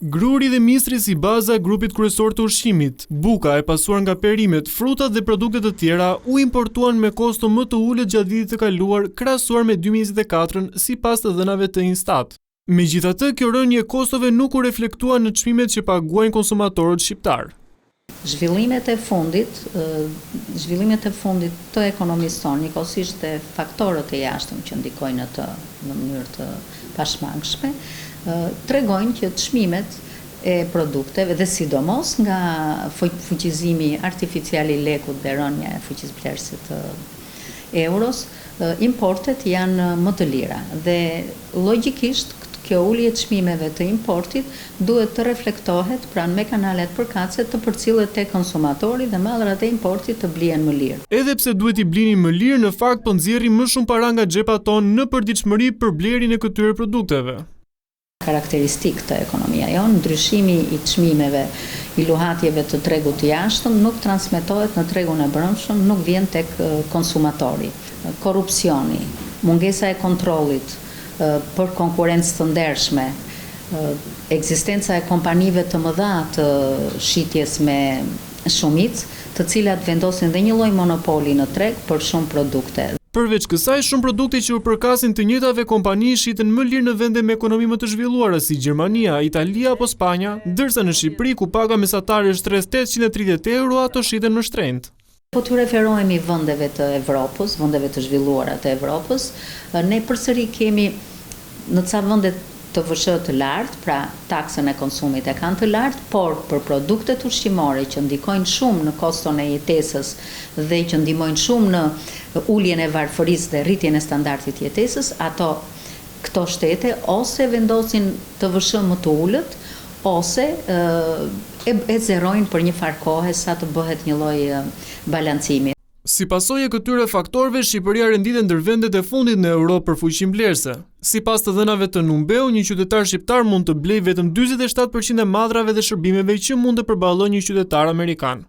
Gruri dhe mistri si baza e grupit kryesor të ushqimit. Buka e pasuar nga perimet, frutat dhe produktet të tjera u importuan me kosto më të ulët gjatë vitit të kaluar krahasuar me 2024-ën sipas të dhënave të Instat. Megjithatë, kjo rënje e kostove nuk u reflektua në çmimet që paguajnë konsumatorët shqiptar. Zhvillimet e fundit të ekonomisë tonë, njëkohësisht dhe faktorët e jashtëm që ndikojnë në mënyrë të pashmangshme, tregojnë që çmimet e produkteve dhe sidomos nga fuqizimi artificial i lekut dhe rënja e fuqisë blerëse të euros, importet janë më të lira dhe logjikisht kjo ulje e çmimeve të importit duhet të reflektohet pranë me kanalet përkatëse të përcillet tek konsumatori dhe mallrat e importit të blihen më lirë. Edhe pse duhet i blini më lirë, në fakt po nxjerrim më shumë para nga xhepat tonë në përditshmëri për blerjen e këtyre produkteve. Karakteristik të ekonomia jonë, ndryshimi i çmimeve, i luhatjeve të tregut të jashtëm nuk transmetohet në tregun e brendshëm, nuk vjen tek konsumatori. Korrupsioni, mungesa e kontrollit për konkurrencë të ndershme, ekzistenca e kompanive të mëdha të shitjes me shumicë, të cilat vendosin dhe një lloj monopoli në treg për shumë produkte. Përveç kësaj, shumë produkte që u përkasin të njëjtave kompani shiten më lirë në vende me ekonomi më të zhvilluara si Gjermania, Italia apo Spanja, ndërsa në Shqipëri ku paga mesatare është rreth 830 euro, ato shiten më shtrenjtë. Po të referohemi vendeve të Evropës, vendeve të zhvilluara të Evropës, ne përsëri kemi në ca vende të VSH të lartë, pra taksën e konsumit e kanë të lartë, por për produktet ushqimore që ndikojnë shumë në koston e jetesës dhe që ndihmojnë shumë në uljen e varfërisë dhe rritjen e standardit jetesës, këto shtete ose vendosin të VSH më të ulët, ose e zerojnë për një farë kohe sa të bëhet një lloj balancimi. Si pasojë e këtyre faktorëve, Shqipëria renditet ndër vendet e fundit në Europë për fuqinë blerëse. Sipas të dhënave të Numbeu, një qytetar shqiptar mund të blejë vetëm 47% e madrave dhe shërbimeve që mund të përballojë një qytetar amerikan.